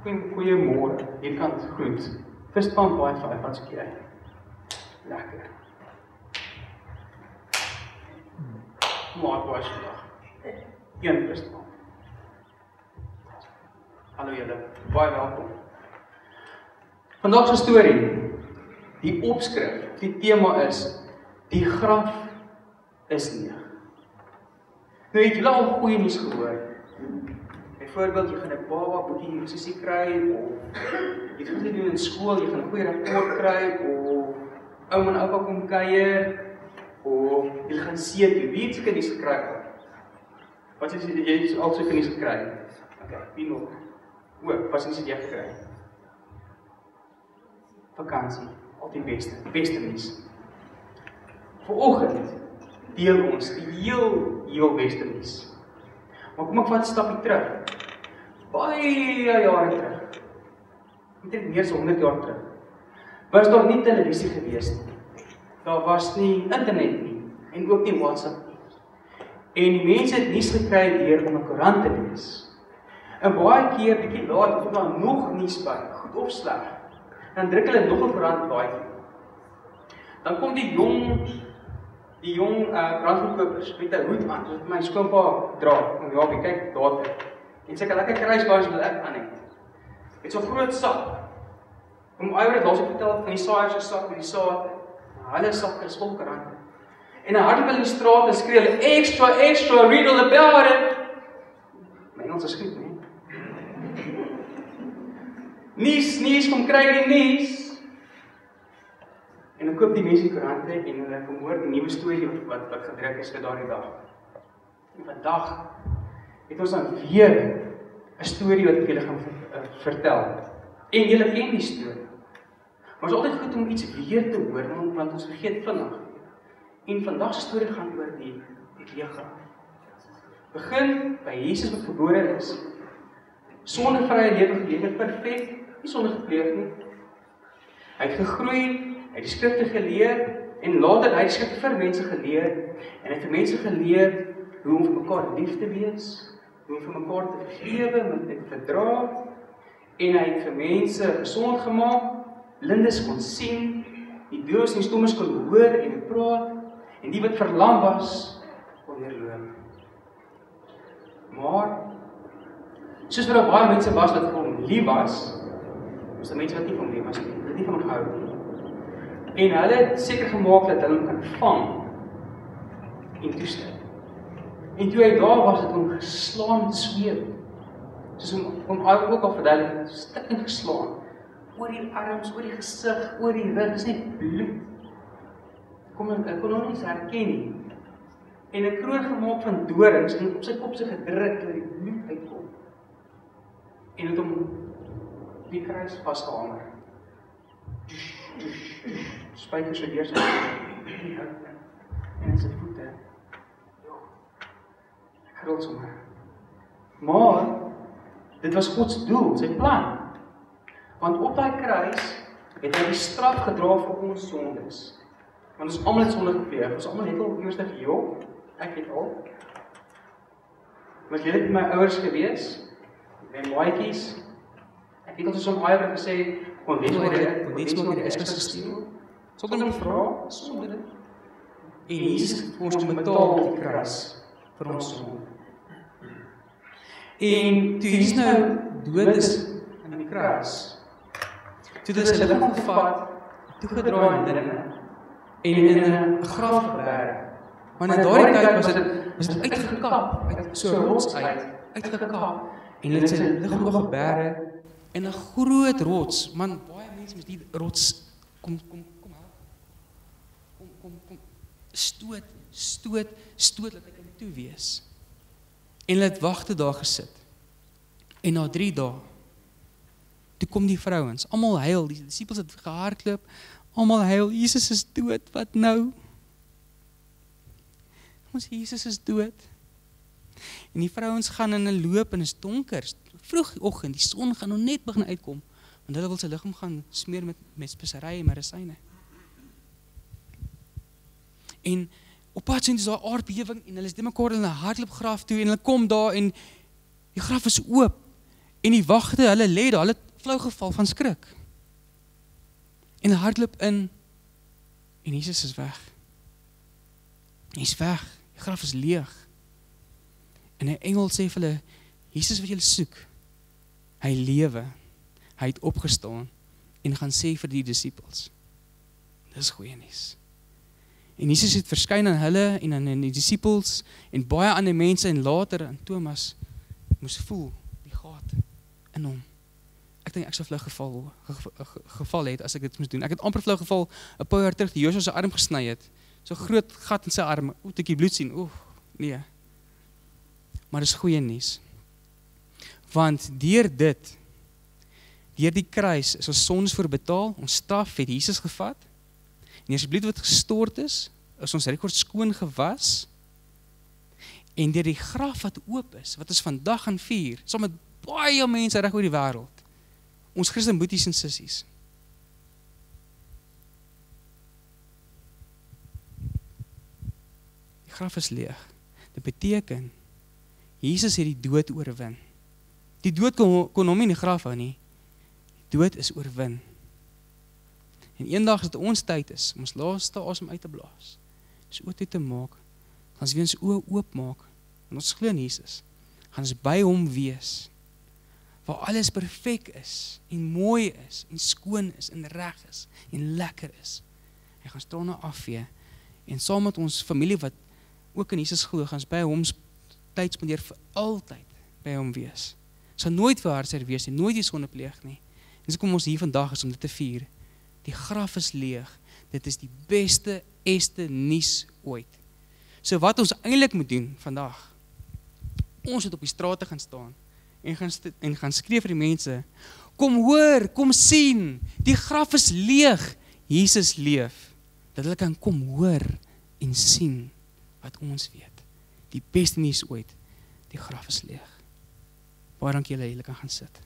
Goeiemôre, hierkant groet. Vispan baie vir wat sê jy? Lekker. Maar baie vandag. Een vispan. Hallo julle, baie welkom. Vandag se storie, die opskrif, die tema is, die graf is leeg. Nou het julle al goeie nuus gehoor. Byvoorbeeld, jy gaan 'n baba boetie sussie kry, of jy gaan dit doen in skool, jy gaan 'n goeie rapport kry, of ouma en oupa kom kuier, of jy gaan see toe. Wie het seker nuus gekry? Wat is jy het al seker nuus gekry? Okay, wie nog? Wat is dit jy gekry? Vakansie, altyd die beste nuus. Vanoggend deel ons die heel beste nuus. Maar kom ek vat 'n stapie terug. Baie jare terug. Ek dink meer as 100 jaar terug. Was daar nie televisie gewees nie. Daar was nie internet nie en ook nie WhatsApp nie. En die mense het nuus gekry deur om 'n koerant te lees. En baie keer bietjie laat kom daar nog nuus by, goed of sleg. Dan druk hulle nog 'n koerant baie. Dan kom die jong brandverkopers met 'n hoed aan, soos my skoonpa dra, om ja, kyk daar te. En sê, lekker kruisbaars wil ek aan het. Het so 'n groot sak. Om Iwer daarso vertel van die saaiers se sak met die saad. Hulle sak is vol koerante. En dan hardloop hulle in die straat en skree hulle, extra, read all about it. My Engels is goed, nie? Nuus, kom kry die nuus. En dan koop die mense die koerante en hulle kom hoor die nuwe storie wat gedruk is vir daardie dag. En vandag het ons dan weer 'n storie wat ek julle gaan vertel. En julle ken die storie. Maar is altyd goed om iets weer te hoor, want ons vergeet vinnig. En vandag se storie gaan oor die leë graf. Begin by Jesus wat gebore is. Sondevrye lewe geleef, perfek, nie sonde gepleeg nie. Hy het gegroei, hy het die skrifte geleer, en later hy het die skrifte vir mense geleer, en hy het vir mense geleer hoe om vir mekaar lief te wees, hoe om vir mekaar te vergewe, met te verdra, en hy het vir mense gesond gemaak, blindes kon sien, die dooies en die stommes kon hoor en praat, en die wat verlam was, kon weer loop. Maar, soos wat daar baie mense was wat vir hom lief was daar mense wat nie van hom lief was nie, wat nie van hom gehou nie. En hulle het seker gemaak dat hulle hom kan vang en toestel. En toe hy daar was, het hom geslaan met sweep. Soos hom ook al verduidelik, stikkend geslaan. Oor die arms, oor die gesig, oor die rug, dis net bloed. Ek kon hom nie herken nie. En 'n kroon gemaak van dorings en op sy kop se gedruk dat die bloed uitkom. En het hom die kruis vasgehamer. Spykers so deur sy en sy voete. Ek gril sommer. Maar dit was God se doel, sy plan. Want op daai kruis het hy die straf gedra vir ons sondes. Want ons almal het sonde gepleeg. Ons almal het al eers gejok. Ek het al. Was julle by my ouers gewees? My maatjies. Ek het al so 'n aiwer gesê, kon net maar die is gesteel. Sonder om vra, sonder. En Jesus het ons betaal op die kruis vir ons sonde. En toe Jesus nou dood is aan die kruis, toe het hy sy liggaam gevat, toegedra in dinge, en in 'n graf geberg. Maar in daardie tyd was dit uitgekap, uit so 'n rots uitgekap, en hulle het sy liggaam geberg in 'n groot rots. Man, baie mense moes die rots kom stoot dat hy kan toe wees. En hulle het wagte daar gesit. En na 3 dae, toe kom die vrouens, almal huil, die disippels het gehardloop, almal huil, Jesus is dood, wat nou? Ons Jesus is dood. En die vrouens gaan in 'n loop en is donker, vroegoggend, die son gaan nog net begin uitkom, want hulle wil sy liggaam gaan smeer met speserye en medisyne. En op pad sien is daar aardbewing en hulle is te mekaar in 'n hardloop graf toe en hulle kom daar en die graf is oop En die wagte, hulle lê daar, hulle het flou geval van skrik. En hulle hardloop in, en Jesus is weg. Hy is weg, die graf is leeg. En 'n engel sê vir hulle, Jesus wat julle soek, hy lewe, hy het opgestaan, en gaan sê vir die disippels, dis goeie nuus. En Jesus het verskyn aan hulle, en aan die disippels, en baie ander mense, en later aan Thomas, moes voel, die gat in hom. Ek dink ek sou vlug geval het, as ek dit moes doen. Ek het amper vlug geval, 'n paar jaar terug, die Joshua sy arm gesny het, so groot gat in sy arm, ek die bloed sien, nee. Maar dis goeie nuus. Want deur die kruis is ons sondes voorbetaal, ons straf het Jesus gevat, en as die bloed wat gestort is ons rekord skoon gewas, en deur die graf wat oop is, wat ons vandag gaan vier, saam met baie mense reg oor die wêreld, ons Christen boeties en sissies. Die graf is leeg. Dit beteken, Jesus het die dood oorwin. Die dood kon hom nie in die graf hou nie. Die dood is oorwin. En eendag as dit ons tyd is, om ons laaste asem uit te blaas, ons oë toe te maak, gaan ons weer ons oë oopmaak, en ons glo in Jesus, gaan ons by hom wees, waar alles perfek is, en mooi is, en skoon is, en reg is, en lekker is. Hy gaan trane afvee, en saam met ons familie wat ook in Jesus glo, gaan ons by hom tyd spandeer vir altyd by hom wees. Sal nooit vir hartseer wees nie, nooit die sonde pleeg nie. En so kom ons hier vandag is om dit te vier. Die graf is leeg. Dit is die beste nuus ooit. So wat ons eintlik moet doen vandag, ons moet op die strate gaan staan en gaan skree vir die mense, kom hoor, kom sien, die graf is leeg, Jesus leef, dat hulle kan kom hoor en sien wat ons weet. Die beste nuus ooit, die graf is leeg. Baie dankie julle kan gaan sit.